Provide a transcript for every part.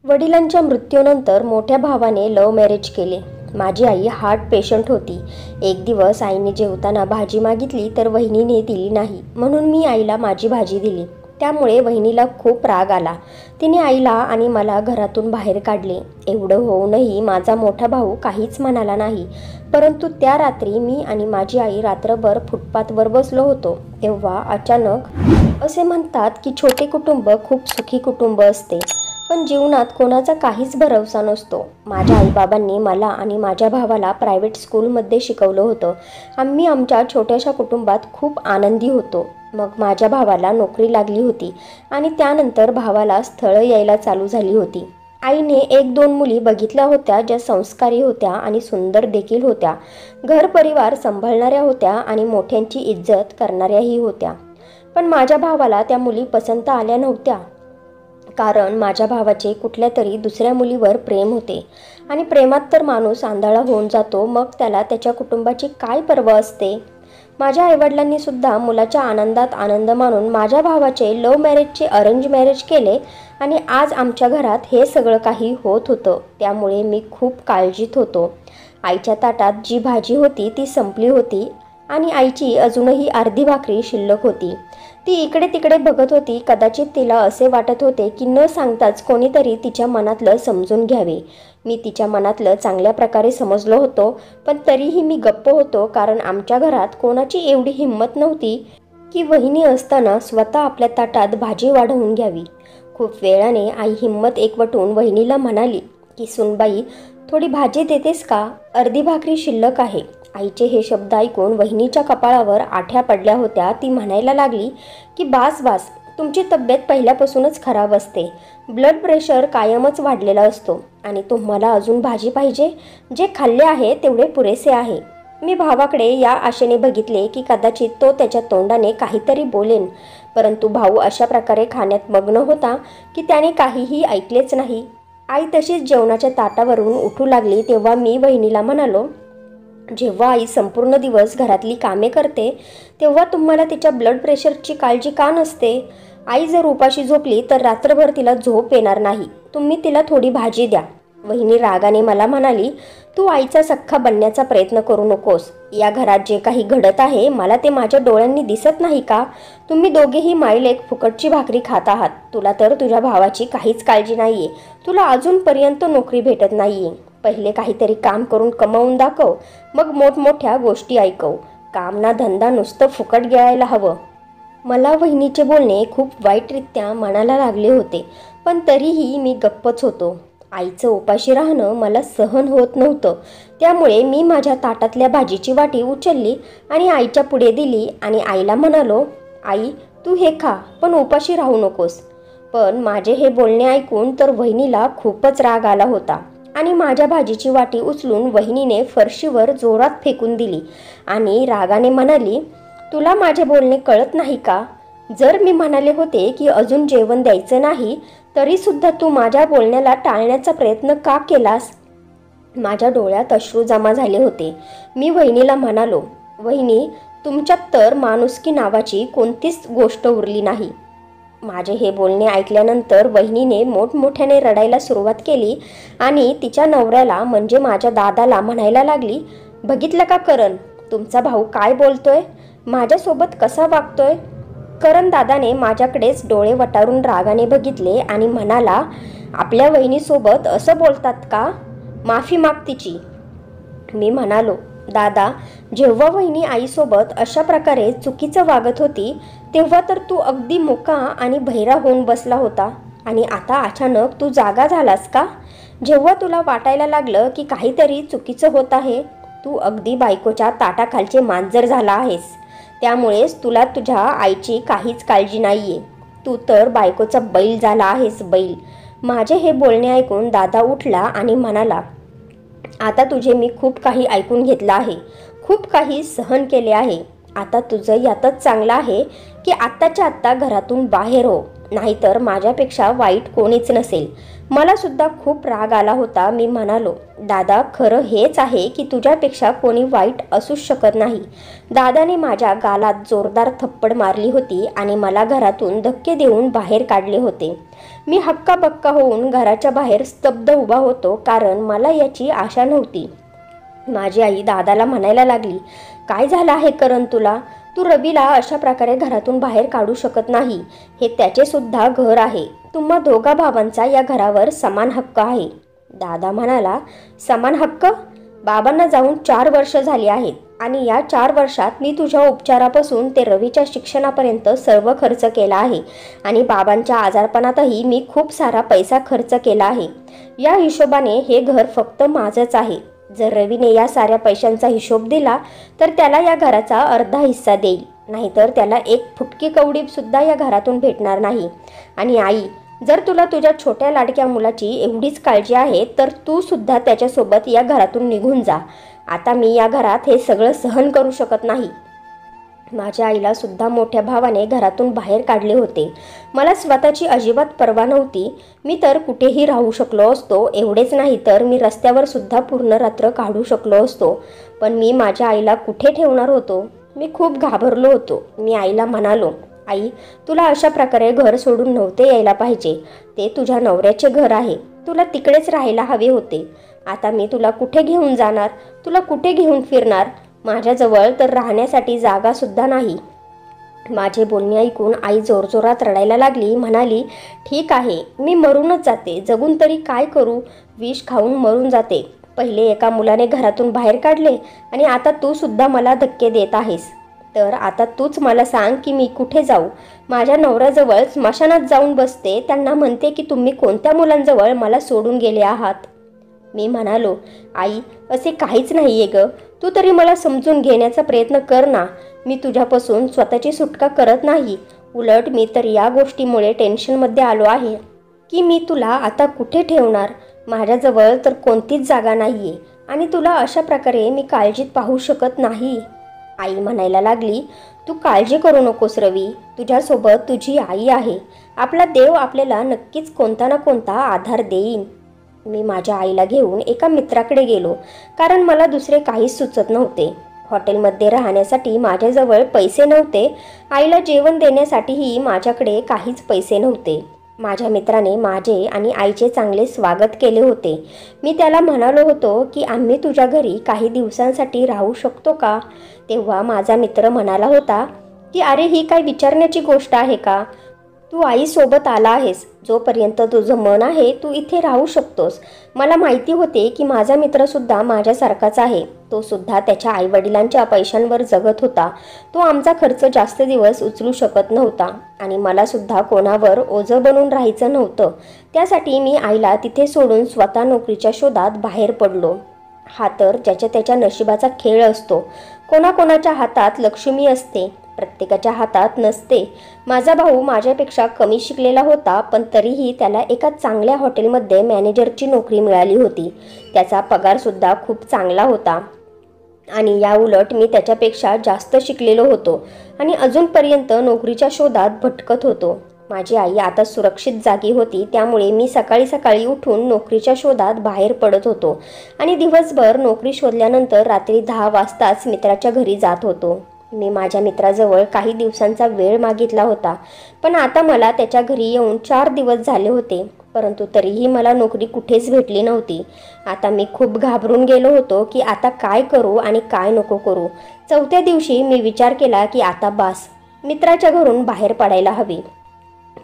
वडिलांच्या मृत्यूनंतर मोठ्या भावाने लव्ह मॅरेज केले. माझी आई हार्ट पेशंट होती. एक दिवस आईने जेवताना भाजी मागितली तर वहिनीने दिली नाही, म्हणून मी आईला माझी भाजी दिली. त्यामुळे वहिनीला खूप राग आला. तिने आईला आणि मला घरातून बाहेर काढले. एवढं होऊनही माझा मोठा भाऊ काहीच म्हणाला नाही. परंतु त्या रात्री मी आणि माझी आई रात्रभर फुटपाथवर बसलो होतो. तेव्हा अचानक असे म्हणतात की छोटे कुटुंब खूप सुखी कुटुंब असते, पण जीवनात कोणाचा काहीच भरवसा नसतो. माझ्या आईबाबांनी मला आणि माझ्या भावाला प्रायव्हेट स्कूलमध्ये शिकवलं होतं. आम्ही आमच्या छोट्याशा कुटुंबात खूप आनंदी होतो. मग माझ्या भावाला नोकरी लागली होती आणि त्यानंतर भावाला स्थळं यायला चालू झाली होती. आईने 1-2 मुली बघितल्या होत्या ज्या संस्कारी होत्या आणि सुंदर देखील होत्या. घर परिवार सांभाळणाऱ्या होत्या आणि मोठ्यांची इज्जत करणाऱ्याही होत्या. पण माझ्या भावाला त्या मुली पसंत आल्या नव्हत्या, कारण माझ्या भावाचे कुठल्या तरी दुसऱ्या मुलीवर प्रेम होते. आणि प्रेमात तर माणूस आंधळा होऊन जातो, मग त्याला त्याच्या कुटुंबाची काय पर्वा असते. माझ्या आईवडिलांनी सुद्धा मुलाच्या आनंदात आनंद मानून माझ्या भावाचे लव्ह मॅरेजचे अरेंज मॅरेज केले आणि आज आमच्या घरात हे सगळं काही होत होतं. त्यामुळे मी खूप काळजीत होतो. आईच्या ताटात जी भाजी होती ती संपली होती आणि आईची अजूनही अर्धी भाकरी शिल्लक होती. ती इकडे तिकडे बघत होती. कदाचित तिला असे वाटत होते की न सांगताच कोणीतरी तिच्या मनातलं समजून घ्यावे. मी तिच्या मनातलं चांगल्या प्रकारे समजलो होतो, पण तरीही मी गप्प होतो, कारण आमच्या घरात कोणाची एवढी हिंमत नव्हती की वहिनी असताना स्वतः आपल्या ताटात भाजी वाढवून घ्यावी. खूप वेळाने आई हिंमत एकवटून वहिनीला म्हणाली की सुनबाई, थोडी भाजी देतेस का? अर्धी भाकरी शिल्लक आहे. आईचे हे शब्द ऐकून वहिनीच्या कपाळावर आठ्या पडल्या होत्या. ती म्हणायला लागली की बास बास, तुमची तब्येत पहिल्यापासूनच खराब असते. ब्लड प्रेशर कायमच वाढलेला असतो आणि तुम्हाला अजून भाजी पाहिजे? जे खाल्ले आहे तेवढे पुरेसे आहे. मी भावाकडे या आशेने बघितले की कदाचित तो त्याच्या तोंडाने काहीतरी बोलेन, परंतु भाऊ अशा प्रकारे खाण्यात मग्न होता की त्याने काहीही ऐकलेच नाही. आई तशीच जेवणाच्या ताटावरून उठू लागली तेव्हा मी वहिनीला म्हणालो, जेव्हा आई संपूर्ण दिवस घरातली कामे करते तेव्हा तुम्हाला तिच्या ब्लड प्रेशरची काळजी का नसते? आई जर उपाशी झोपली तर रात्रभर तिला झोप येणार नाही. तुम्ही तिला थोडी भाजी द्या. वहिनी रागाने मला म्हणाली, तू आईचा सख्खा बनण्याचा प्रयत्न करू नकोस. या घरात जे काही घडत आहे मला ते माझ्या डोळ्यांनी दिसत नाही का? तुम्ही दोघेही माईलेक फुकटची भाकरी खात आहात. तुला तर तुझ्या भावाची काहीच काळजी नाहीये. तुला अजूनपर्यंत नोकरी भेटत नाहीये. पहिले काहीतरी काम करून कमावून दाखव, मग मोठमोठ्या गोष्टी ऐकव. काम ना धंदा नुसतं फुकट गिळायला हवं. मला वहिनीचे बोलणे खूप वाईटरित्या मनाला लागले होते, पण तरीही मी गप्पच होतो. आईचं उपाशी राहणं मला सहन होत नव्हतं. त्यामुळे मी माझ्या ताटातल्या भाजीची वाटी उचलली आणि आईच्या पुढे दिली आणि आईला म्हणालो, आई तू हे खा, पण उपाशी राहू नकोस. पण माझे हे बोलणे ऐकून तर वहिनीला खूपच राग आला होता आणि माझ्या भाजीची वाटी उचलून वहिनीने फरशीवर जोरात फेकून दिली आणि रागाने म्हणाली, तुला माझे बोलणे कळत नाही का? जर मी म्हणाले होते की अजून जेवण द्यायचं नाही, तरी सुद्धा तू माझ्या बोलण्याला टाळण्याचा प्रयत्न का केलास? माझ्या डोळ्यात अश्रू जमा झाले होते. मी वहिनीला म्हणालो, वहिनी, तुमच्यात तर माणुसकी नावाची कोणतीच गोष्ट उरली नाही. माझे हे बोलणे ऐकल्यानंतर वहिनीने मोठमोठ्याने रडायला सुरुवात केली आणि तिच्या नवऱ्याला म्हणजे माझ्या दादाला म्हणायला लागली, बघितलं का करण, तुमचा भाऊ काय बोलतोय, माझ्यासोबत कसा वागतोय? करण दादाने माझ्याकडेच डोळे वटारून रागाने बघितले आणि म्हणाला, आपल्या वहिनीसोबत असं बोलतात का? माफी माग तिची. मी म्हणालो, दादा, जेव्हा वहिनी आईसोबत अशा प्रकारे चुकीचं वागत होती तेव्हा तर तू अगदी मुका आणि बहिरा होऊन बसला होता आणि आता अचानक तू जागा झालास का? जेव्हा तुला वाटायला लागलं की काहीतरी चुकीचं होत आहे, तू अगदी बायकोच्या ताटाखालचे मांजर झाला आहेस. त्यामुळेच तुला तुझ्या आईची काहीच काळजी नाहीये. तू तर बायकोचा बैल झाला आहेस, बैल. माझे हे बोलणे ऐकून दादा उठला आणि म्हणाला, आता तुझे मी खूप काही ऐकून घेतलं आहे, खूप काही सहन केले आहे. आता तुझं यातच चांगलं आहे की आत्ताच्या आत्ता घरातून बाहेर हो. नाहीतर माझ्यापेक्षा वाईट कोणीच नसेल. मला सुद्धा खूप राग आला होता. मी म्हणालो, दादा, खरं हेच आहे की तुझ्यापेक्षा कोणी वाईट असूच शकत नाही. दादाने माझ्या गालात जोरदार थप्पड मारली होती आणि मला घरातून धक्के देऊन बाहेर काढले होते. मी हक्काबक्का होऊन घराच्या बाहेर स्तब्ध उभा होतो, कारण मला याची आशा नव्हती. माझी आई दादाला म्हणायला लागली, काय झालं आहे करण तुला? तू रवीला अशा प्रकारे घरातून बाहेर काढू शकत नाही. हे त्याचे सुद्धा घर आहे. तुम्हा दोघा भावांचा या घरावर समान हक्क आहे. दादा म्हणाला, समान हक्क? बाबांना जाऊन 4 वर्ष झाली आहेत आणि या 4 वर्षात मी तुझ्या उपचारापासून ते रवीच्या शिक्षणापर्यंत सर्व खर्च केला आहे आणि बाबांच्या आजारपणातही मी खूप सारा पैसा खर्च केला आहे. या हिशोबाने हे घर फक्त माझंच आहे. जर रवीने या साऱ्या पैशांचा हिशोब दिला तर त्याला या घराचा अर्धा हिस्सा देईल, नाहीतर त्याला एक फुटकी कवडी सुद्धा या घरातून भेटणार नाही. आणि आई, जर तुला तुझ्या छोट्या लाडक्या मुलाची एवढीच काळजी आहे तर तू सुद्धा त्याच्यासोबत या घरातून निघून जा. आता मी या घरात हे सगळं सहन करू शकत नाही. माझ्या आईला सुद्धा मोठ्या भावाने घरातून बाहेर काढले होते. मला स्वतःची अजिबात पर्वा नव्हती. मी तर कुठेही राहू शकलो असतो. एवढेच नाही तर मी रस्त्यावर सुद्धा पूर्ण रात्र काढू शकलो असतो. पण मी माझ्या आईला कुठे ठेवणार होतो? मी खूप घाबरलो होतो. मी आईला म्हणालो, आई, तुला अशा प्रकारे घर सोडून नव्हते यायला पाहिजे. ते तुझ्या नवऱ्याचे घर आहे. तुला तिकडेच राहायला हवे होते. आता मी तुला कुठे घेऊन जाणार? तुला कुठे घेऊन फिरणार? माझ्याजवळ तर राहण्यासाठी जागा सुद्धा नाही. माझे बोलणे ऐकून आई जोरजोरात रडायला लागली. म्हणाली, ठीक आहे, मी मरूनच जाते. जगून तरी काय करू? विष खाऊन मरून जाते. पहिले एका मुलाने घरातून बाहेर काढले आणि आता तू सुद्धा मला धक्के देत आहेस. तर आता तूच मला सांग की मी कुठे जाऊ? माझ्या नवऱ्याजवळ स्मशानात जाऊन बसते. त्यांना म्हणते की तुम्ही कोणत्या मुलांजवळ मला सोडून गेले आहात? मी म्हणालो, आई, असे काहीच नाही आहे ग. तू तरी मला समजून घेण्याचा प्रयत्न कर ना. मी तुझ्यापासून स्वतःची सुटका करत नाही. उलट मी तर या गोष्टीमुळे टेन्शनमध्ये आलो आहे की मी तुला आता कुठे ठेवणार? माझ्याजवळ तर कोणतीच जागा नाही आहे आणि तुला अशा प्रकारे मी काळजीत पाहू शकत नाही. आई म्हणायला लागली, तू काळजी करू नकोस रवी. तुझ्यासोबत तुझी आई आहे. आपला देव आपल्याला नक्कीच कोणता ना कोणता आधार देईन. मी माझ्या आईला घेऊन एका मित्राकडे गेलो, कारण मला दुसरे काहीच सुचत नव्हते. हॉटेलमध्ये राहण्यासाठी माझ्याजवळ पैसे नव्हते. आईला जेवण देण्यासाठीही माझ्याकडे काहीच पैसे नव्हते. माझ्या मित्राने माझे आणि आईचे चांगले स्वागत केले होते. मी त्याला म्हणालो होतो की आम्ही तुझ्या घरी काही दिवसांसाठी राहू शकतो का? तेव्हा माझा मित्र म्हणाला होता की अरे, ही काय विचारण्याची गोष्ट आहे का? तू आईसोबत आला आहेस. जोपर्यंत तुझं मन आहे तू इथे राहू शकतोस. मला माहिती होते की माझा मित्रसुद्धा माझ्यासारखाच आहे. तो सुद्धा त्याच्या आईवडिलांच्या पैशांवर जगत होता. तो आमचा खर्च जास्त दिवस उचलू शकत नव्हता आणि मला सुद्धा कोणावर ओझं बनून राहायचं नव्हतं. त्यासाठी मी आईला तिथे सोडून स्वतः नोकरीच्या शोधात बाहेर पडलो. हा तर ज्याच्या त्याच्या नशिबाचा खेळ असतो. कोणाकोणाच्या हातात लक्ष्मी असते, प्रत्येकाच्या हातात नसते. माझा भाऊ माझ्यापेक्षा कमी शिकलेला होता, पण तरीही त्याला एका चांगल्या हॉटेलमध्ये मॅनेजरची नोकरी मिळाली होती. त्याचा पगारसुद्धा खूप चांगला होता आणि या उलट मी त्याच्यापेक्षा जास्त शिकलेलो होतो आणि अजूनपर्यंत नोकरीच्या शोधात भटकत होतो. माझी आई आता सुरक्षित जागी होती, त्यामुळे मी सकाळी सकाळी उठून नोकरीच्या शोधात बाहेर पडत होतो आणि दिवसभर नोकरी शोधल्यानंतर रात्री 10 वाजताच मित्राच्या घरी जात होतो. मी माझ्या मित्राजवळ काही दिवसांचा वेळ मागितला होता, पण आता मला त्याच्या घरी येऊन 4 दिवस झाले होते, परंतु तरीही मला नोकरी कुठेच भेटली नव्हती. आता मी खूप घाबरून गेलो होतो की आता काय करू आणि काय नको करू. 4थ्या दिवशी मी विचार केला की आता बास, मित्राच्या घरून बाहेर पडायला हवी.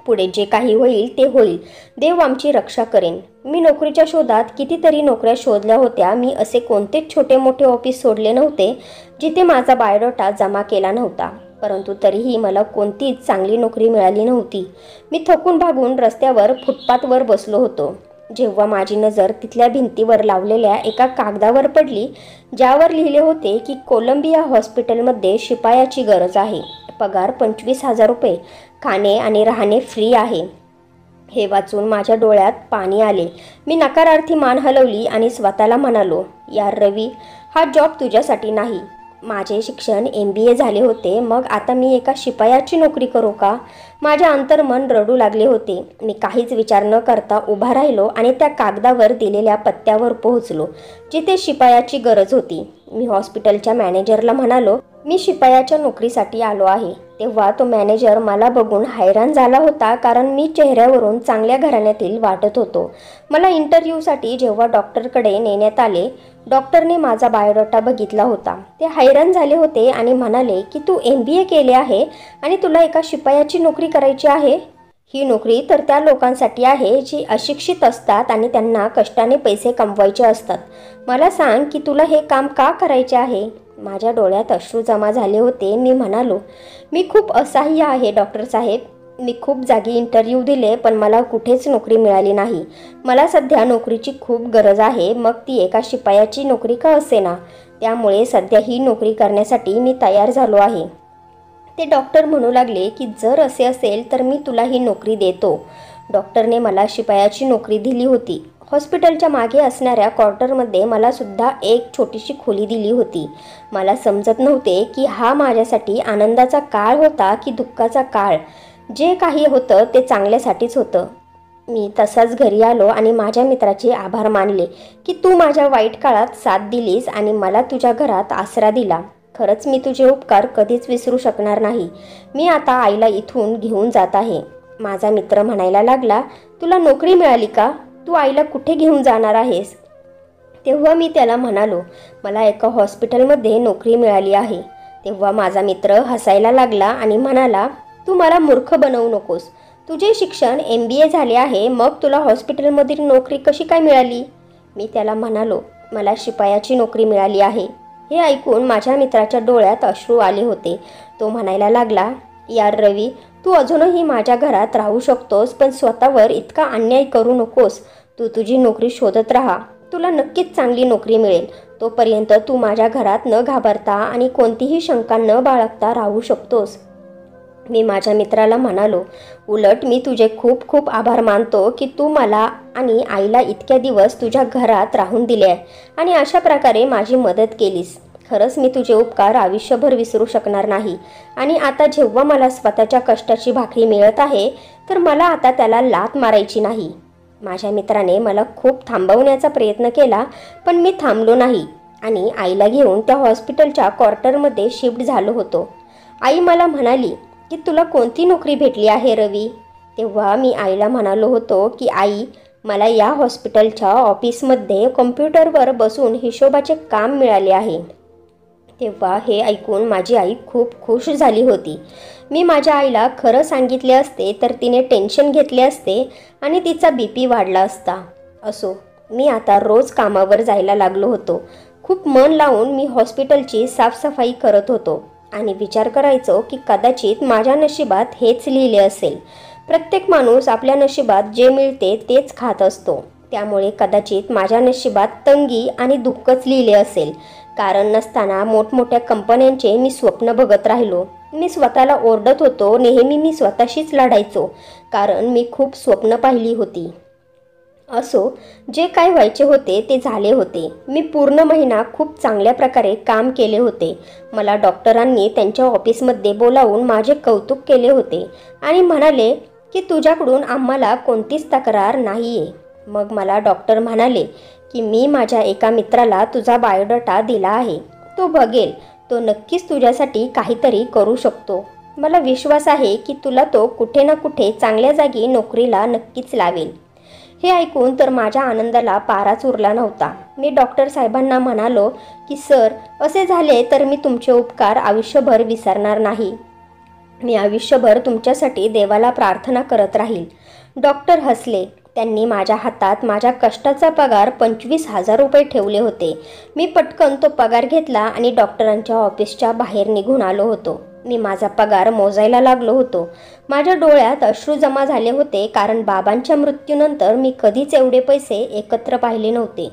पुढे जे काही होईल ते होईल. देव आमची रक्षा करेन. मी नोकरीच्या शोधात कितीतरी नोकऱ्या शोधल्या होत्या. मी असे कोणतेच छोटे मोठे ऑफिस सोडले नव्हते जिथे माझा बायोडाटा जमा केला नव्हता, परंतु तरीही मला कोणतीच चांगली नोकरी मिळाली नव्हती. मी थकून भागून रस्त्यावर फुटपाथवर बसलो होतो. जेव्हा माझी नजर तिथल्या भिंतीवर लावलेल्या एका कागदावर पडली, ज्यावर लिहिले होते की कोलंबिया हॉस्पिटलमध्ये शिपायाची गरज आहे, पगार 25,000 रुपये, खाणे आणि राहणे फ्री आहे. हे वाचून माझ्या डोळ्यात पाणी आले. मी नकारार्थी मान हलवली आणि स्वतःला म्हणालो, यार रवी, हा जॉब तुझ्यासाठी नाही. माझे शिक्षण MBA झाले होते, मग आता मी एका शिपायाची नोकरी करू का? माझे अंतर्मन रडू लागले होते. मी काहीच विचार न करता उभा राहिलो आणि त्या कागदावर दिलेल्या पत्त्यावर पोहोचलो, जिथे शिपायाची गरज होती. मी हॉस्पिटलच्या मॅनेजरला म्हणालो, मी शिपायाच्या नोकरीसाठी आलो आहे. तेव्हा तो मॅनेजर मला बघून हैराण झाला होता, कारण मी चेहऱ्यावरून चांगल्या घराण्यातील वाटत होतो. मला इंटरव्ह्यूसाठी जेव्हा डॉक्टरकडे नेण्यात आले, डॉक्टरने माझा बायोडाटा बघितला होता. ते हैराण झाले होते आणि म्हणाले की तू MBA केले आहे आणि तुला एका शिपायाची नोकरी करायची आहे? ही नोकरी तर त्या लोकांसाठी आहे जी अशिक्षित असतात आणि त्यांना कष्टाने पैसे कमवायचे असतात. मला सांग की तुला हे काम का करायचे आहे? माझ्या डोळ्यात अश्रू जमा झाले होते. मी म्हणालो, मी खूप असहाय्य आहे डॉक्टर साहेब. मी खूप जागी इंटरव्ह्यू दिले, पण मला कुठेच नोकरी मिळाली नाही. मला सध्या नोकरीची खूप गरज आहे, मग ती एका शिपायाची नोकरी का असेना. त्यामुळे सध्या ही नोकरी करण्यासाठी मी तयार झालो आहे. ते डॉक्टर म्हणू लागले की जर असे असेल तर मी तुला ही नोकरी देतो. डॉक्टरने मला शिपायाची नोकरी दिली होती. हॉस्पिटलच्या मागे असणाऱ्या क्वार्टरमध्ये मला सुद्धा एक छोटीशी खोली दिली होती. मला समजत नव्हते की हा माझ्यासाठी आनंदाचा काळ होता की दुःखाचा काळ. जे काही होतं ते चांगल्यासाठीच होतं. मी तसाच घरी आलो आणि माझ्या मित्राचे आभार मानले की तू माझ्या वाईट काळात साथ दिलीस आणि मला तुझ्या घरात आसरा दिला. खरंच मी तुझे उपकार कधीच विसरू शकणार नाही. मी आता आईला इथून घेऊन जात आहे. माझा मित्र म्हणायला लागला, तुला नोकरी मिळाली का? तू आईला कुठे घेऊन जाणार आहेस? तेव्हा मी त्याला म्हणालो, मला एका हॉस्पिटलमध्ये नोकरी मिळाली आहे. तेव्हा माझा मित्र हसायला लागला आणि म्हणाला, तू मला मूर्ख बनवू नकोस. तुझे शिक्षण MBA झाले आहे, मग तुला हॉस्पिटलमधील नोकरी कशी काय मिळाली? मी त्याला म्हणालो, मला शिपायाची नोकरी मिळाली आहे. हे ऐकून माझ्या मित्राच्या डोळ्यात अश्रू आले होते. तो म्हणायला लागला, यार रवी, तू अजूनही माझ्या घरात राहू शकतोस, पण स्वतःवर इतका अन्याय करू नकोस. तू तुझी नोकरी शोधत राहा. तुला नक्कीच चांगली नोकरी मिळेल. तोपर्यंत तू माझ्या घरात न घाबरता आणि कोणतीही शंका न बाळगता राहू शकतोस. मी माझ्या मित्राला म्हणालो, उलट मी तुझे खूप खूप आभार मानतो की तू मला आणि आईला इतक्या दिवस तुझ्या घरात राहून दिले आणि अशा प्रकारे माझी मदत केलीस. खरंच मी तुझे उपकार आयुष्यभर विसरू शकणार नाही. आणि आता जेव्हा मला स्वतःच्या कष्टाची भाकरी मिळत आहे, तर मला आता त्याला लाथ मारायची नाही. माझ्या मित्राने मला खूप थांबवण्याचा प्रयत्न केला, पण मी थांबलो नाही आणि आईला घेऊन त्या हॉस्पिटलच्या क्वार्टरमध्ये शिफ्ट झालो होतो. आई मला म्हणाली की तुला कोणती नोकरी भेटली आहे रवी? तेव्हा मी आईला म्हणालो होतो की आई, मला या हॉस्पिटलच्या ऑफिसमध्ये कॉम्प्युटरवर बसून हिशोबाचे काम मिळाले आहे. तेव्हा हे ऐकून माझी आई खूप खुश झाली होती. मी माझ्या आईला खरं सांगितले असते तर तिने टेन्शन घेतले असते आणि तिचा BP वाढला असता. असो, मी आता रोज कामावर जायला लागलो होतो. खूप मन लावून मी हॉस्पिटलची साफसफाई करत होतो आणि विचार करायचो की कदाचित माझ्या नशिबात हेच लिहिले असेल. प्रत्येक माणूस आपल्या नशिबात जे मिळते तेच खात असतो. त्यामुळे कदाचित माझ्या नशिबात तंगी आणि दुःखच लिहिले असेल. कारण नसताना मोठमोठ्या कंपन्यांचे मी स्वप्न बघत राहिलो. मी स्वतःला ओरडत होतो. नेहमी मी स्वतःशीच लढायचो, कारण मी खूप स्वप्न पाहिली होती. असो, जे काय व्हायचे होते ते झाले होते. मी पूर्ण महिना खूप चांगल्या प्रकारे काम केले होते. मला डॉक्टरांनी त्यांच्या ऑफिसमध्ये बोलावून माझे कौतुक केले होते आणि म्हणाले की तुझ्याकडून आम्हाला कोणतीच तक्रार नाही आहे. मग मला डॉक्टर म्हणाले की मी माझ्या एका मित्राला तुझा बायोडाटा दिला आहे. तो बघेल. तो नक्कीच तुझ्यासाठी काहीतरी करू शकतो. मला विश्वास आहे की तुला तो कुठे ना कुठे चांगल्या जागी नोकरीला नक्कीच लावेल. हे ऐकून तर माझ्या आनंदाला पाराच उरला नव्हता. मी डॉक्टर साहेबांना म्हणालो की सर, असे झाले तर मी तुमचे उपकार आयुष्यभर विसरणार नाही. मी आयुष्यभर तुमच्यासाठी देवाला प्रार्थना करत राहील. डॉक्टर हसले. त्यांनी माझ्या हातात माझ्या कष्टाचा पगार 25,000 रुपये ठेवले होते. मी पटकन तो पगार घेतला आणि डॉक्टरांच्या ऑफिसच्या बाहेर निघून आलो होतो. मी माझा पगार मोजायला लागलो होतो. माझ्या डोळ्यात अश्रू जमा झाले होते, कारण बाबांच्या मृत्यूनंतर मी कधीच एवढे पैसे एकत्र पाहिले नव्हते.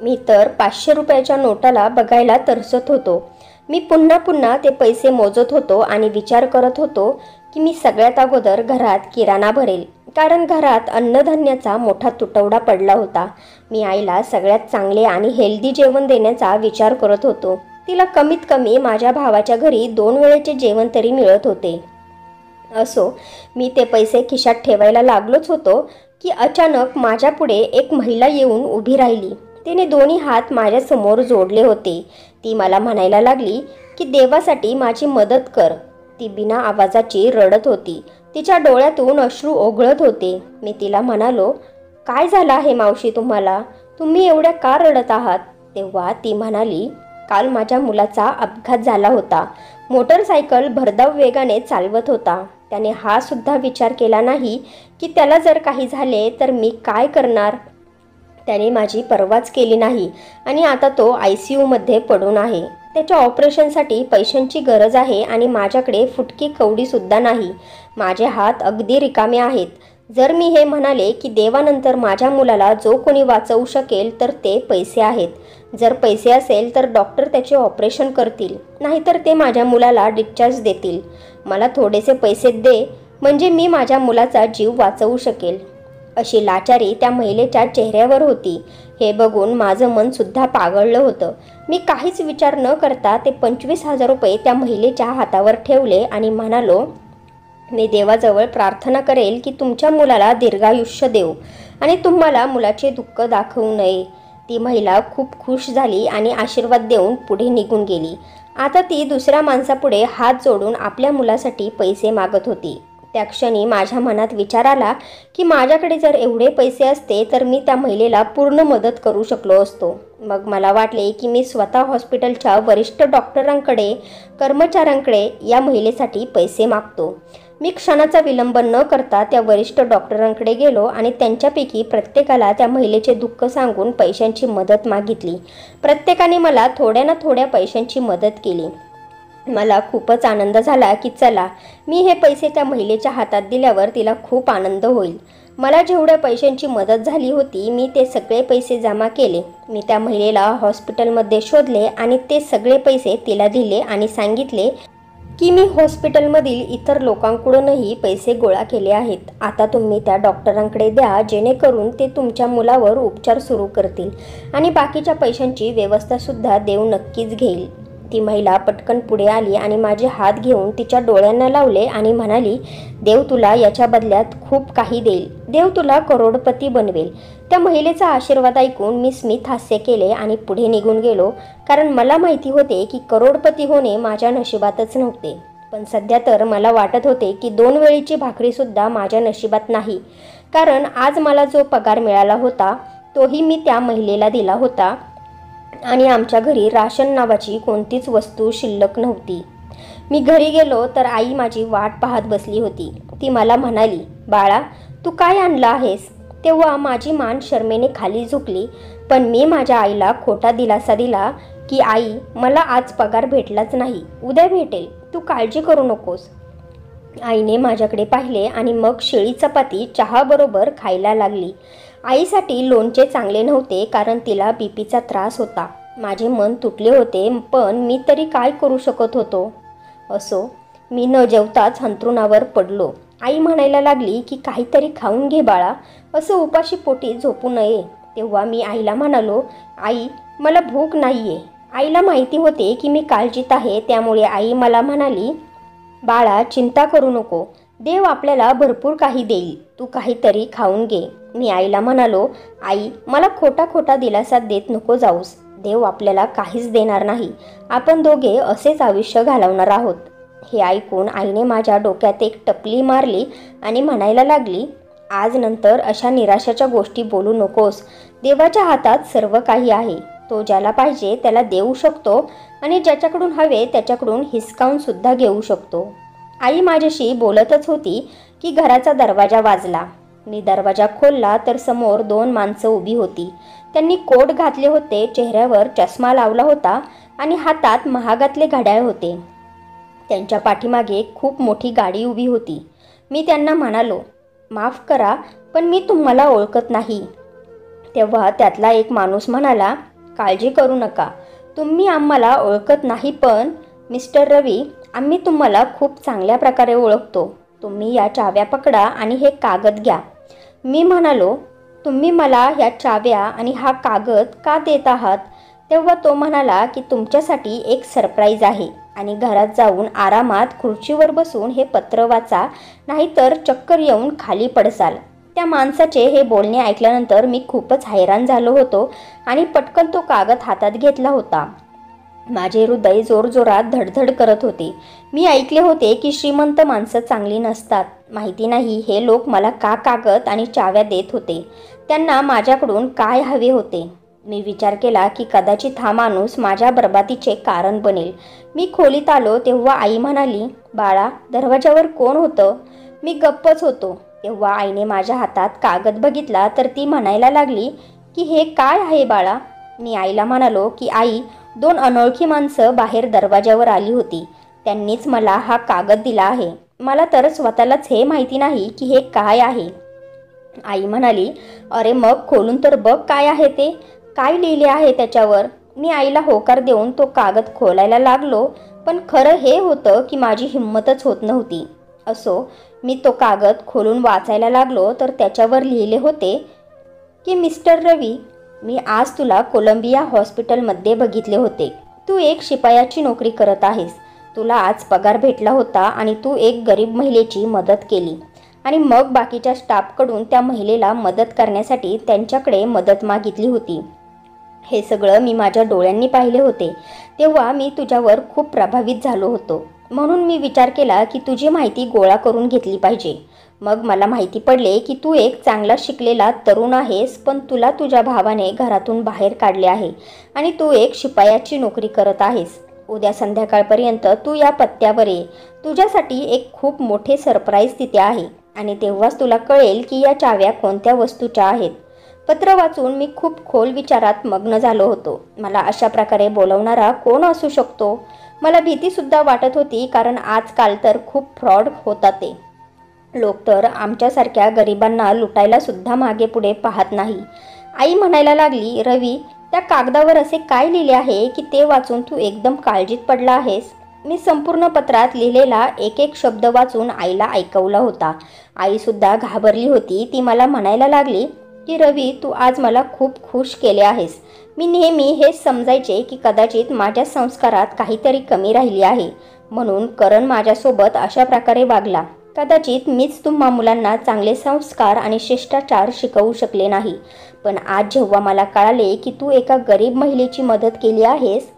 मी तर 500 रुपयाच्या नोटाला बघायला तरसत होतो. मी पुन्हा पुन्हा ते पैसे मोजत होतो आणि विचार करत होतो की मी सगळ्यात अगोदर घरात किराणा भरेल, कारण घरात अन्नधान्याचा मोठा तुटवडा पडला होता. मी आईला सगळ्यात चांगले आणि हेल्दी जेवण देण्याचा विचार करत होतो. तिला कमीत कमी माझ्या भावाच्या घरी 2 वेळेचे जेवण तरी मिळत होते. असो, मी ते पैसे खिशात ठेवायला लागलोच होतो की अचानक माझ्या पुढे एक महिला येऊन उभी राहिली. तिने दोन्ही हात माझ्यासमोर जोडले होते. ती मला म्हणायला लागली की देवासाठी माझी मदत कर. ती बिना आवाजाची रडत होती. तिच्या डोळ्यातून अश्रू ओघळत होते. मी तिला म्हणालो, काय झालं आहे मावशी तुम्हाला? तुम्ही एवढ्या का रडत आहात? तेव्हा ती म्हणाली, काल माझ्या मुलाचा अपघात झाला होता. मोटरसायकल भरधाव वेगाने चालवत होता. त्याने हा सुद्धा विचार केला नाही की त्याला जर काही झाले तर मी काय करणार. त्याने माझी पर्वाच केली नाही आणि आता तो ICU मध्ये पडून आहे. त्याच्या ऑपरेशनसाठी पैशांची गरज आहे आणि माझ्याकडे फुटकी कवडीसुद्धा नाही. माझे हात अगदी रिकामे आहेत. जर मी हे म्हणाले की देवानंतर माझ्या मुलाला जो कोणी वाचवू शकेल तर ते पैसे आहेत. जर पैसे असेल तर डॉक्टर त्याचे ऑपरेशन करतील, नाहीतर ते माझ्या मुलाला डिस्चार्ज देतील. मला थोडेसे पैसे दे, म्हणजे मी माझ्या मुलाचा जीव वाचवू शकेल. अशी लाचारी त्या महिलेच्या चेहऱ्यावर होती. हे बघून माझं मन सुद्धा पागळलं होतं. मी काहीच विचार न करता ते 25,000 रुपये त्या महिलेच्या हातावर ठेवले आणि म्हणालो, मी देवाजवळ प्रार्थना करेल की तुमच्या मुलाला दीर्घायुष्य देव आणि तुम्हाला मुलाचे दुःख दाखवू नये. ती महिला खूप खुश झाली आणि आशीर्वाद देऊन पुढे निघून गेली. आता ती दुसऱ्या माणसापुढे हात जोडून आपल्या मुलासाठी पैसे मागत होती. त्या क्षणी माझ्या मनात विचार आला की माझ्याकडे जर एवढे पैसे असते तर मी त्या महिलेला पूर्ण मदत करू शकलो असतो. मग मला वाटले की मी स्वतः हॉस्पिटलच्या वरिष्ठ डॉक्टरांकडे, कर्मचाऱ्यांकडे या महिलेसाठी पैसे मागतो. मी क्षणाचा विलंब न करता त्या वरिष्ठ डॉक्टरांकडे गेलो आणि त्यांच्यापैकी प्रत्येकाला त्या महिलेचे दुःख सांगून पैशांची मदत मागितली. प्रत्येकाने मला थोड्या ना थोड्या पैशांची मदत केली. मला खूपच आनंद झाला की चला, मी हे पैसे त्या महिलेच्या हातात दिल्यावर तिला खूप आनंद होईल. मला जेवढ्या पैशांची मदत झाली होती मी ते सगळे पैसे जमा केले. मी त्या महिलेला हॉस्पिटलमध्ये शोधले आणि ते सगळे पैसे तिला दिले आणि सांगितले की मी हॉस्पिटलमधील इतर लोकांकडूनही पैसे गोळा केले आहेत. आता तुम्ही त्या डॉक्टरांकडे द्या, जेणेकरून ते तुमच्या मुलावर उपचार सुरू करतील आणि बाकीच्या पैशांची व्यवस्थासुद्धा देव नक्कीच घेईल. ती महिला पटकन पुढे आली आणि माझे हात घेऊन तिच्या डोळ्यांना लावले आणि म्हणाली, देव तुला याच्या बदल्यात खूप काही देईल. देव तुला करोडपती बनवेल. त्या महिलेचा आशीर्वाद ऐकून मी स्मित हास्य केले आणि पुढे निघून गेलो, कारण मला माहिती होते की करोडपती होणे माझ्या नशिबातच नव्हते. पण सध्या तर मला वाटत होते की 2 वेळीची भाकरीसुद्धा माझ्या नशिबात नाही, कारण आज मला जो पगार मिळाला होता तोही मी त्या महिलेला दिला होता आणि आमच्या घरी राशन नावाची कोणतीच वस्तू शिल्लक नव्हती. मी घरी गेलो तर आई माझी वाट पाहत बसली होती. ती मला म्हणाली, बाळा तू काय आणलं आहेस? तेव्हा माझी मान शरमेने खाली झुकली, पण मी माझ्या आईला खोटा दिलासा दिला की आई, मला आज पगार भेटलाच नाही, उद्या भेटेल, तू काळजी करू नकोस. आईने माझ्याकडे पाहिले आणि मग शिळी चपाती चहाबरोबर खायला लागली. आईसाठी लोणचे चांगले नव्हते, कारण तिला बीपीचा त्रास होता. माझे मन तुटले होते, पण मी तरी काय करू शकत होतो. असो, मी न जेवताच अंथरुणावर पडलो. आई म्हणायला लागली की काहीतरी खाऊन घे बाळा, असं उपाशी पोटी झोपू नये. तेव्हा मी आईला म्हणालो, आई मला भूक नाहीये. आईला माहिती होते की मी काळजीत आहे, त्यामुळे आई मला म्हणाली, बाळा चिंता करू नको, देव आपल्याला भरपूर काही देईल, तू काहीतरी खाऊन घे. मी आईला म्हणालो, आई मला खोटा दिलासा देत नको जाऊस. देव आपल्याला काहीच देणार नाही. आपण दोघे असेच आयुष्य घालवणार आहोत. हे ऐकून आईने माझ्या डोक्यात एक टपली मारली आणि म्हणायला लागली, आज नंतर अशा निराशाच्या गोष्टी बोलू नकोस. देवाच्या हातात सर्व काही आहे. तो ज्याला पाहिजे त्याला देऊ शकतो आणि ज्याच्याकडून हवे त्याच्याकडून हिसकावून सुद्धा घेऊ शकतो. आई माझ्याशी बोलतच होती की घराचा दरवाजा वाजला. मी दरवाजा खोलला तर समोर 2 माणसं उभी होती. त्यांनी कोट घातले होते, चेहऱ्यावर चष्मा लावला होता आणि हातात महागातले घड्याळ होते. त्यांच्या पाठीमागे खूप मोठी गाडी उभी होती. मी त्यांना म्हणालो, माफ करा पण मी तुम्हाला ओळखत नाही. तेव्हा त्यातला एक माणूस म्हणाला, काळजी करू नका, तुम्ही आम्हाला ओळखत नाही, पण मिस्टर रवी आम्ही तुम्हाला खूप चांगल्या प्रकारे ओळखतो. तुम्ही या चाव्या पकडा आणि हे कागद घ्या. मी म्हणालो, तुम्ही मला ह्या चाव्या आणि हा कागद का देत आहात? तेव्हा तो म्हणाला की तुमच्यासाठी एक सरप्राईज आहे आणि घरात जाऊन आरामात खुर्चीवर बसून हे पत्र वाचा, नाहीतर चक्कर येऊन खाली पडसाल. त्या माणसाचे हे बोलणे ऐकल्यानंतर मी खूपच हैराण झालो होतो आणि पटकन तो कागद हातात घेतला होता. माझे हृदय जोरजोरात धडधड करत होते. मी ऐकले होते की श्रीमंत माणसं चांगली नसतात. माहिती नाही हे लोक मला का कागद आणि चाव्या देत होते. त्यांना माझ्याकडून काय हवे होते. मी विचार केला की कदाचित हा माणूस माझ्या बरबादीचे कारण बनेल. मी खोलीत आलो तेव्हा आई म्हणाली, बाळा, दरवाजावर कोण होतं? मी गप्पच होतो. तेव्हा आईने माझ्या हातात कागद बघितला तर ती म्हणायला लागली की हे काय आहे बाळा? मी आईला म्हणालो की आई, 2 अनोळखी माणसं बाहेर दरवाजावर आली होती. त्यांनीच मला हा कागद दिला आहे. मला तर स्वतःलाच हे माहिती नाही की हे काय आहे. आई म्हणाली, अरे मग खोलून तर बघ काय आहे ते, काय लिहिले आहे त्याच्यावर. मी आईला होकार देऊन तो कागद खोलायला लागलो, पण खरं हे होतं की माझी हिंमतच होत नव्हती. असो, मी तो कागद खोलून वाचायला लागलो तर त्याच्यावर लिहिले होते की मिस्टर रवी, मी आज तुला कोलंबिया हॉस्पिटलमध्ये बघितले होते. तू एक शिपायाची नोकरी करत आहेस. तुला आज पगार भेटला होता आणि तू एक गरीब महिलेची मदत केली आणि मग बाकीच्या स्टाफकडून त्या महिलेला मदत करण्यासाठी त्यांच्याकडे मदत मागितली होती. हे सगळं मी माझ्या डोळ्यांनी पाहिले होते. तेव्हा मी तुझ्यावर खूप प्रभावित झालो होतो. म्हणून मी विचार केला की तुझी माहिती गोळा करून घेतली पाहिजे. मग मला माहिती पडले की तू एक चांगला शिकलेला तरुण आहेस, पण तुला तुझ्या भावाने घरातून बाहेर काढले आहे आणि तू एक शिपायाची नोकरी करत आहेस. उद्या संध्याकाळपर्यंत तू या पत्त्यावर ये. तुझ्यासाठी एक खूप मोठे सरप्राईज तिथे आहे आणि तेव्हाच तुला कळेल की या चाव्या कोणत्या वस्तूच्या आहेत. पत्र वाचून मी खूप खोल विचारात मग्न झालो होतो. मला अशा प्रकारे बोलवणारा कोण असू शकतो? मला भीतीसुद्धा वाटत होती, कारण आजकाल तर खूप फ्रॉड होतात. ते लोक तर आमच्यासारख्या गरिबांना लुटायला सुद्धा मागे पुढे पाहत नाही. आई म्हणायला लागली, रवी, त्या कागदावर असे काय लिहिले आहे की ते वाचून तू एकदम काळजीत पडला आहेस? मी संपूर्ण पत्रात लिहिलेला एक एक शब्द वाचून आईला ऐकवला होता. आईसुद्धा घाबरली होती. ती मला म्हणायला लागली की रवी, तू आज मला खूप खुश केले आहेस. मी नेहमी हेच समजायचे की कदाचित माझ्या संस्कारात काहीतरी कमी राहिली आहे, म्हणून करण माझ्यासोबत अशा प्रकारे वागला. कदाचित मीच तुम्हा मुलांना चांगले संस्कार आणि शिष्टाचार शिकवू शकले नाही. पण आज जेव्हा मला कळाले की तू एका गरीब महिलेची मदत केली आहेस,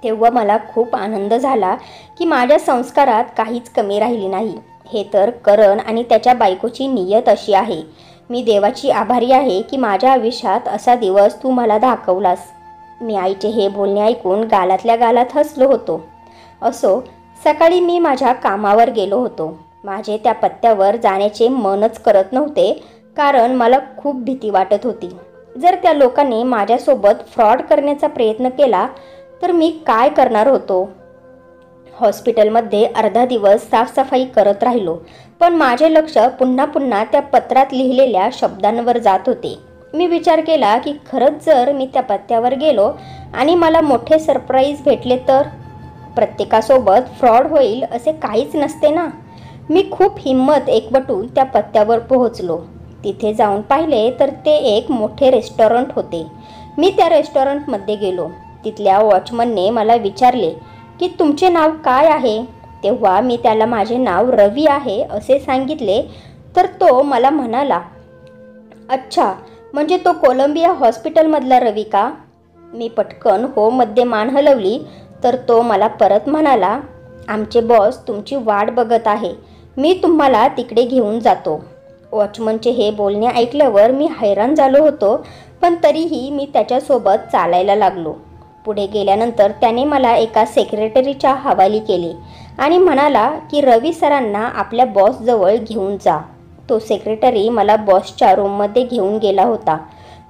तेव्हा मला खूप आनंद झाला की माझ्या संस्कारात काहीच कमी राहिली नाही. हे तर करण आणि त्याच्या बायकोची नियत अशी आहे. मी देवाची आभारी आहे की माझ्या आयुष्यात असा दिवस तू मला दाखवलास. मी आईचे हे बोलणे ऐकून गालातल्या गालात हसलो होतो. असो, सकाळी मी माझ्या कामावर गेलो होतो. माझे त्या पत्त्यावर जाण्याचे मनच करत नव्हते, कारण मला खूप भीती वाटत होती. जर त्या लोकांनी माझ्यासोबत फ्रॉड करण्याचा प्रयत्न केला तर मी काय करणार होतो? हॉस्पिटलमध्ये अर्धा दिवस साफसफाई करत राहिलो, पण माझे लक्ष पुन्हा पुन्हा त्या पत्रात लिहिलेल्या शब्दांवर जात होते. मी विचार केला की खरंच जर मी त्या पत्त्यावर गेलो आणि मला मोठे सरप्राईज भेटले तर? प्रत्येकासोबत फ्रॉड होईल असे काहीच नसते ना. मी खूप हिंमत एकवटून त्या पत्त्यावर पोहोचलो. तिथे जाऊन पाहिले तर ते एक मोठे रेस्टॉरंट होते. मी त्या रेस्टॉरंटमध्ये गेलो. तिथल्या वॉचमनने मला विचारले की तुमचे नाव काय आहे? तेव्हा मी त्याला माझे नाव रवी आहे असे सांगितले. तर तो मला म्हणाला, अच्छा, म्हणजे तो कोलंबिया हॉस्पिटलमधला रवी का? मी पटकन हो मध्ये मान हलवली. तर तो मला परत म्हणाला, आमचे बॉस तुमची वाट बघत आहे. मी तुम्हाला तिकडे घेऊन जातो. वॉचमनचे हे बोलणे ऐकल्यावर मी हैराण झालो होतो, पण तरीही मी त्याच्यासोबत चालायला लागलो. पुढे गेल्यानंतर त्याने मला एका सेक्रेटरीच्या हवाली केले आणि म्हणाला की रवी सरांना आपल्या बॉसजवळ घेऊन जा. तो सेक्रेटरी मला बॉसच्या रूममध्ये घेऊन गेला होता.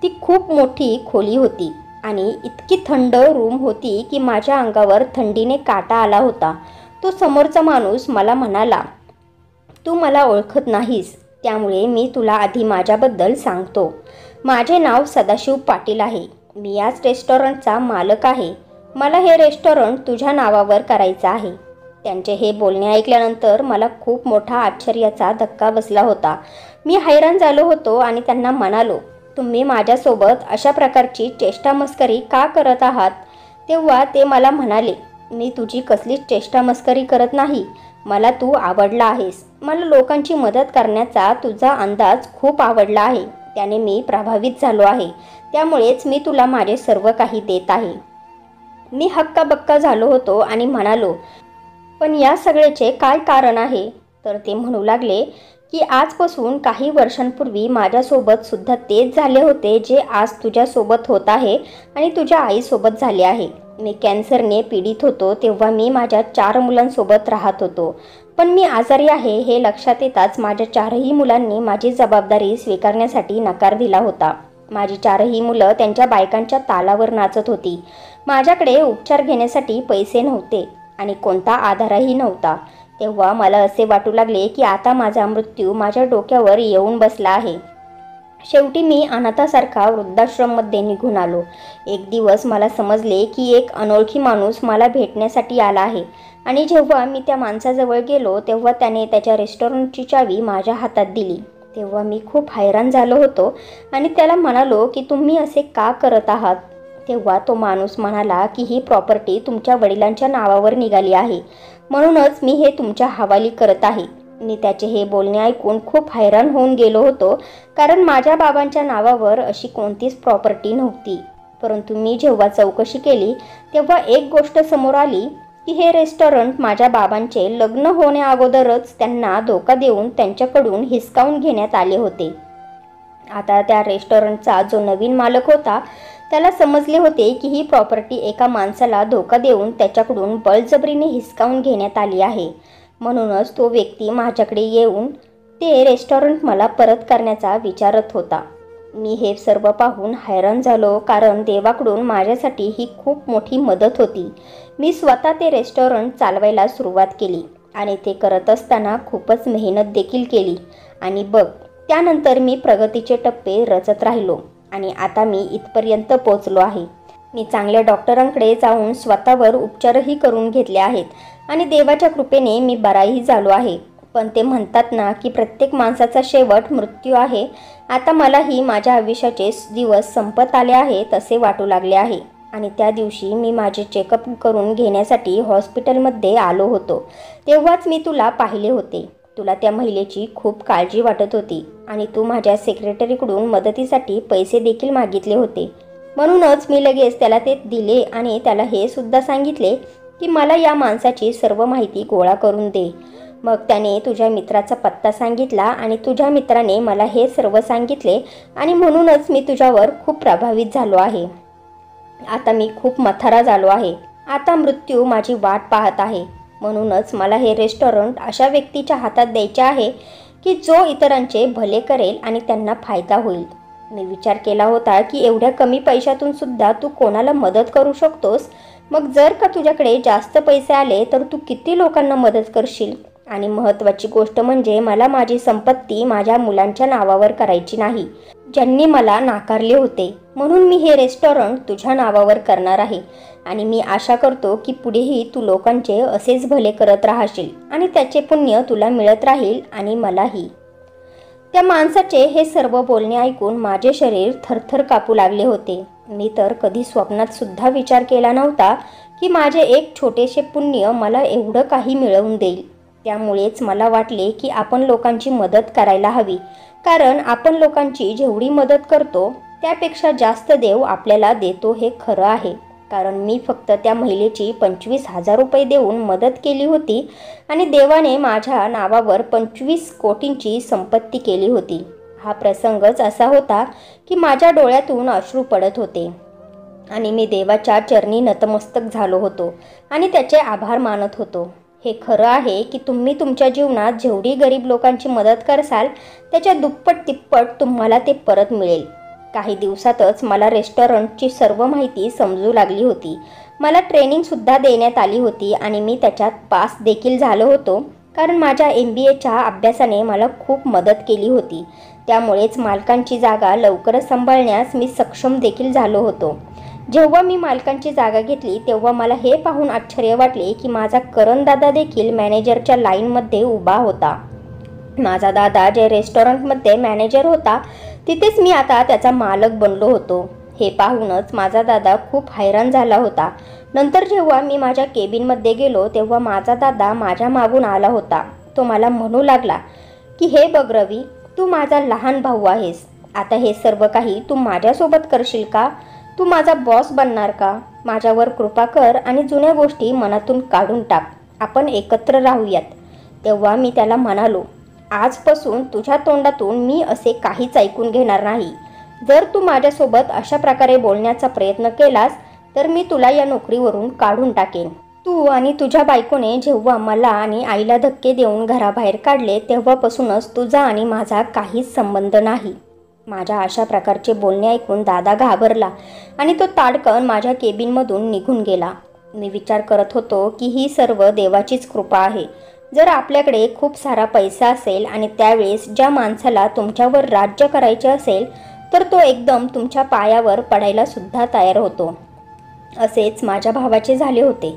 ती खूप मोठी खोली होती आणि इतकी थंड रूम होती की माझ्या अंगावर थंडीने काटा आला होता. तो समोरचा माणूस मला म्हणाला, तू मला ओळखत नाहीस, त्यामुळे मी तुला आधी माझ्याबद्दल सांगतो. माझे नाव सदाशिव पाटील आहे. मी याच रेस्टॉरंटचा मालक आहे. मला हे रेस्टॉरंट तुझ्या नावावर करायचं आहे. त्यांचे हे बोलणे ऐकल्यानंतर मला खूप मोठा आश्चर्याचा धक्का बसला होता. मी हैराण झालो होतो आणि त्यांना म्हणालो, तुम्ही माझ्यासोबत अशा प्रकारची चेष्टा मस्करी का करत आहात? तेव्हा ते मला म्हणाले, मी तुझी कसलीच चेष्टा मस्करी करत नाही. मला तू आवडला आहेस. मला लोकांची मदत करण्याचा तुझा अंदाज खूप आवडला आहे. त्याने मी प्रभावित झालो आहे. त्यामुळेच मी तुला माझे सर्व काही देत आहे. मी हक्काबक्का झालो होतो आणि म्हणालो, पण या सगळ्याचे काय कारण आहे? तर ते म्हणू लागले की आजपासून काही वर्षांपूर्वी माझ्यासोबत सुद्धा तेच झाले होते जे आज तुझ्यासोबत होत आहे आणि तुझ्या आईसोबत झाले आहे. मी कॅन्सरने पीडित होतो तेव्हा मी माझ्या 4 मुलांसोबत राहत होतो. पण मी आजारी आहे हे लक्षात येताच माझ्या 4ही मुलांनी माझी जबाबदारी स्वीकारण्यासाठी नकार दिला होता. माझी 4ही मुलं त्यांच्या बायकांच्या तालावर नाचत होती. माझ्याकडे उपचार घेण्यासाठी पैसे नव्हते आणि कोणता आधारही नव्हता. तेव्हा मला असे वाटू लागले की आता माझा मृत्यू माझ्या डोक्यावर येऊन बसला आहे. शेवटी मी अनाथासारखा वृद्धाश्रममध्ये निघून आलो. एक दिवस मला समजले की एक अनोळखी माणूस मला भेटण्यासाठी आला आहे आणि जेव्हा मी त्या माणसाजवळ गेलो तेव्हा त्याने त्याच्या रेस्टॉरंटची चावी माझ्या हातात दिली. तेव्हा मी खूप हैराण झालो होतो आणि त्याला म्हणालो की तुम्ही असे का करत आहात? तेव्हा तो माणूस म्हणाला की ही प्रॉपर्टी तुमच्या वडिलांच्या नावावर निघाली आहे, म्हणूनच मी हे तुमच्या हवाली करत आहे. मी त्याचे हे बोलणे ऐकून खूप हैराण होऊन गेलो होतो, कारण माझ्या बाबांच्या नावावर अशी कोणतीच प्रॉपर्टी नव्हती. परंतु मी जेव्हा चौकशी केली तेव्हा एक गोष्ट समोर आली की हे रेस्टॉरंट माझ्या बाबांचे लग्न होण्याअगोदरच त्यांना धोका देऊन त्यांच्याकडून हिसकावून घेण्यात आले होते. आता त्या रेस्टॉरंटचा जो नवीन मालक होता त्याला समजले होते की ही प्रॉपर्टी एका माणसाला धोका देऊन त्याच्याकडून बळजबरीने हिसकावून घेण्यात आली आहे. म्हणूनच तो व्यक्ती माझ्याकडे येऊन ते रेस्टॉरंट मला परत करण्याचा विचारत होता. मी हे सर्व पाहून हैराण झालो, कारण देवाकडून माझ्यासाठी ही खूप मोठी मदत होती. मी स्वतः ते रेस्टॉरंट चालवायला सुरुवात केली आणि ते करत असताना खूपच मेहनत देखील केली. आणि बघ, त्यानंतर मी प्रगतीचे टप्पे रचत राहिलो आणि आता मी इथपर्यंत पोहोचलो आहे. मी चांगल्या डॉक्टरांकडे जाऊन स्वतःवर उपचारही करून घेतले आहेत आणि देवाच्या कृपेने मी बराही झालो आहे. पण ते म्हणतात ना की प्रत्येक माणसाचा शेवट मृत्यू आहे. आता मलाही माझ्या आयुष्याचे दिवस संपत आले आहेत असे वाटू लागले आहे. आणि त्या दिवशी मी माझे चेकअप करून घेण्यासाठी हॉस्पिटलमध्ये आलो होतो तेव्हाच मी तुला पाहिले होते. तुला त्या महिलेची खूप काळजी वाटत होती आणि तू माझ्या सेक्रेटरीकडून मदतीसाठी पैसे देखील मागितले होते. म्हणूनच मी लगेच त्याला ते दिले आणि त्याला हे सुद्धा सांगितले की मला या माणसाची सर्व माहिती गोळा करून दे. मग त्याने तुझ्या मित्राचा पत्ता सांगितला आणि तुझ्या मित्राने मला हे सर्व सांगितले आणि म्हणूनच मी तुझ्यावर खूप प्रभावित झालो आहे. आता मी खूप म्हातारा झालो आहे. आता मृत्यू माझी वाट पाहत आहे. म्हणूनच मला हे रेस्टॉरंट अशा व्यक्तीच्या हातात द्यायचे आहे की जो इतरांचे भले करेल आणि त्यांना फायदा होईल. मी विचार केला होता की एवढ्या कमी पैशातून सुद्धा तू कोणाला मदत करू शकतोस. मग जर का तुझ्याकडे जास्त पैसे आले तर तू किती लोकांना मदत करशील? आणि महत्त्वाची गोष्ट म्हणजे मला माझी संपत्ती माझ्या मुलांच्या नावावर करायची नाही, ज्यांनी मला नाकारले होते. म्हणून मी हे रेस्टॉरंट तुझ्या नावावर करणार आहे आणि मी आशा करतो की पुढेही तू लोकांचे असेच भले करत राहशील आणि त्याचे पुण्य तुला मिळत राहील आणि मलाही. त्या माणसाचे हे सर्व बोलणे ऐकून माझे शरीर थरथर कापू लागले होते. मी तर कधी स्वप्नात सुद्धा विचार केला नव्हता की माझे एक छोटेसे पुण्य मला एवढं काही मिळवून देईल. त्यामुळेच मला वाटले की आपण लोकांची मदत करायला हवी, कारण आपण लोकांची जेवढी मदत करतो त्यापेक्षा जास्त देव आपल्याला देतो हे खरं आहे. कारण मी फक्त त्या महिलेची 25,000 रुपये देऊन मदत केली होती आणि देवाने माझ्या नावावर 25 कोटींची संपत्ती केली होती. हा प्रसंगच असा होता की माझ्या डोळ्यातून अश्रू पडत होते आणि मी देवाच्या चरणी नतमस्तक झालो होतो आणि त्याचे आभार मानत होतो. हे खरं आहे की तुम्ही तुमच्या जीवनात जेवढी गरीब लोकांची मदत करसाल त्याच्या दुप्पट तिप्पट तुम्हाला ते परत मिळेल. काही दिवसातच मला रेस्टॉरंटची सर्व माहिती समजू लागली होती. मला ट्रेनिंगसुद्धा देण्यात आली होती आणि मी त्याच्यात पास देखील झालो होतो, कारण माझ्या MBAच्या अभ्यासाने मला खूप मदत केली होती. त्यामुळेच मालकांची जागा लवकरच सांभाळण्यास मी सक्षम देखील झालो होतो. जेव्हा मी मालकांची जागा घेतली तेव्हा मला हे पाहून आश्चर्य वाटले की माझा करण दादा देखील मॅनेजरच्या लाईनमध्ये उभा होता. माझा दादा जे रेस्टॉरंटमध्ये मॅनेजर होता तिथेच मी आता त्याचा मालक बनलो होतो। हे पाहूनच माझा दादा खूप हैराण झाला होता। नंतर जेव्हा मी माझ्या केबिनमध्ये गेलो तेव्हा माझा दादा माझ्या मागून आला होता। तो मला म्हणू लागला की हे बघ रवी, तू माझा लहान भाऊ आहेस। आता हे सर्व काही तू माझ्यासोबत करशील का? तू माझा बॉस बनणार का? माझ्यावर कृपा कर आणि जुन्या गोष्टी मनातून काढून टाक। आपण एकत्र राहूयात। तेव्हा मी त्याला म्हणालो, आजपासून तुझ्या तोंडातून मी असे काहीच ऐकून घेणार नाही। जर तू माझ्यासोबत अशा प्रकारे बोलण्याचा प्रयत्न केलास तर मी तुला या नोकरीवरून काढून टाकेन। तू आणि तुझ्या बायकोने जेव्हा मला आणि आईला धक्के देऊन घराबाहेर काढले तेव्हापासूनच तुझा आणि माझा काहीच संबंध नाही। माझ्या अशा प्रकारचे बोलणे ऐकून दादा घाबरला आणि तो ताडकन माझ्या केबिनमधून निघून गेला। मी विचार करत होतो की ही सर्व देवाचीच कृपा आहे। जर आपल्याकडे खूप सारा पैसा असेल आणि त्यावेळेस ज्या माणसाला तुमच्यावर राज्य करायचे असेल तर तो एकदम तुमच्या पायावर पडायला सुद्धा तयार होतो। असेच माझ्या भावाचे झाले होते।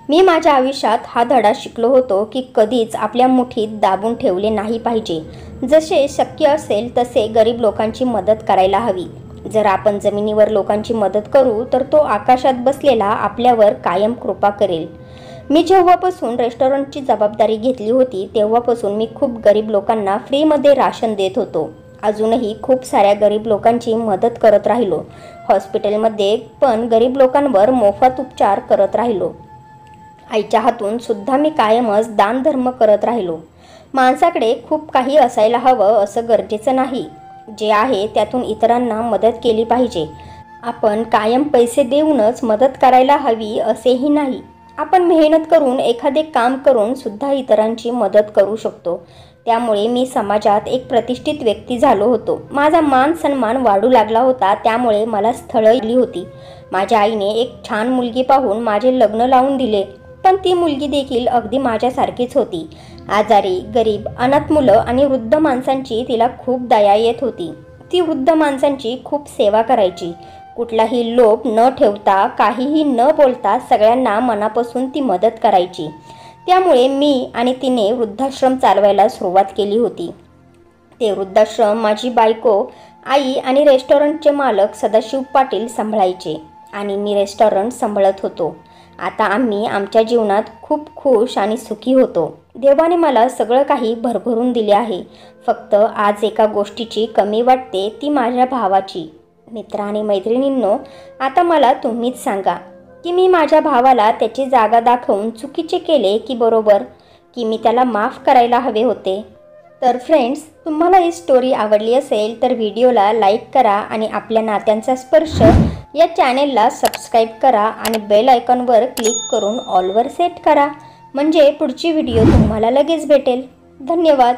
मी माझ्या आयुष्यात हा धडा शिकलो होतो की कधीच आपल्या मुठीत दाबून ठेवले नाही पाहिजे। जसे शक्य असेल तसे गरीब लोकांची मदत करायला हवी। जर आपण जमिनीवर लोकांची मदत करू तर तो आकाशात बसलेला आपल्यावर कायम कृपा करेल। मी जेव्हापासून रेस्टॉरंटची जबाबदारी घेतली होती तेव्हापासून मी खूप गरीब लोकांना फ्रीमध्ये राशन देत होतो। अजूनही खूप साऱ्या गरीब लोकांची मदत करत राहिलो। हॉस्पिटलमध्ये पण गरीब लोकांवर मोफत उपचार करत राहिलो। आईच्या हातून सुद्धा मी कायमच दानधर्म करत राहिलो। माणसाकडे खूप काही असायला हवं असं गरजेचं नाही। जे आहे त्यातून इतरांना मदत केली पाहिजे। आपण कायम पैसे देऊनच मदत करायला हवी असेही नाही। आपण मेहनत करून एखादे काम करून सुद्धा इतरांची मदत करू शकतो। त्यामुळे मी समाजात एक प्रतिष्ठित व्यक्ती झालो होतो। माझा मान सन्मान वाढू लागला होता। त्यामुळे मला स्थळं आली होती। माझ्या आईने एक छान मुलगी पाहून माझे लग्न लावून दिले। पण ती मुलगी देखील अगदी माझ्यासारखीच होती। आजारी, गरीब, अनाथ मुलं आणि वृद्ध माणसांची तिला खूप दया येत होती। ती वृद्ध माणसांची खूप सेवा करायची। कुठलाही लोभ न ठेवता, काहीही न बोलता सगळ्यांना मनापासून ती मदत करायची। त्यामुळे मी आणि तिने वृद्धाश्रम चालवायला सुरुवात केली होती। ते वृद्धाश्रम माझी बायको, आई आणि रेस्टॉरंटचे मालक सदाशिव पाटील सांभाळायचे आणि मी रेस्टॉरंट सांभाळत होतो। आता आम्ही आमच्या जीवनात खूप खुश आणि सुखी होतो। देवाने मला सगळं काही भरभरून दिले आहे। फक्त आज एका गोष्टीची कमी वाटते, ती माझ्या भावाची। मित्र आणि मैत्रिणींनो, आता मला तुम्हीच सांगा की मी माझ्या भावाला त्याची जागा दाखवून चुकीचे केले की बरोबर, की मी त्याला माफ करायला हवे होते? तर फ्रेंड्स, तुम्हाला ही स्टोरी आवडली असेल तर व्हिडिओला लाईक करा आणि आपल्या नात्यांचा स्पर्श या चॅनेलला सबस्क्राईब करा आणि बेल आयकॉनवर क्लिक करून ऑलवर सेट करा, म्हणजे पुढची व्हिडिओ तुम्हाला लगेच भेटेल। धन्यवाद।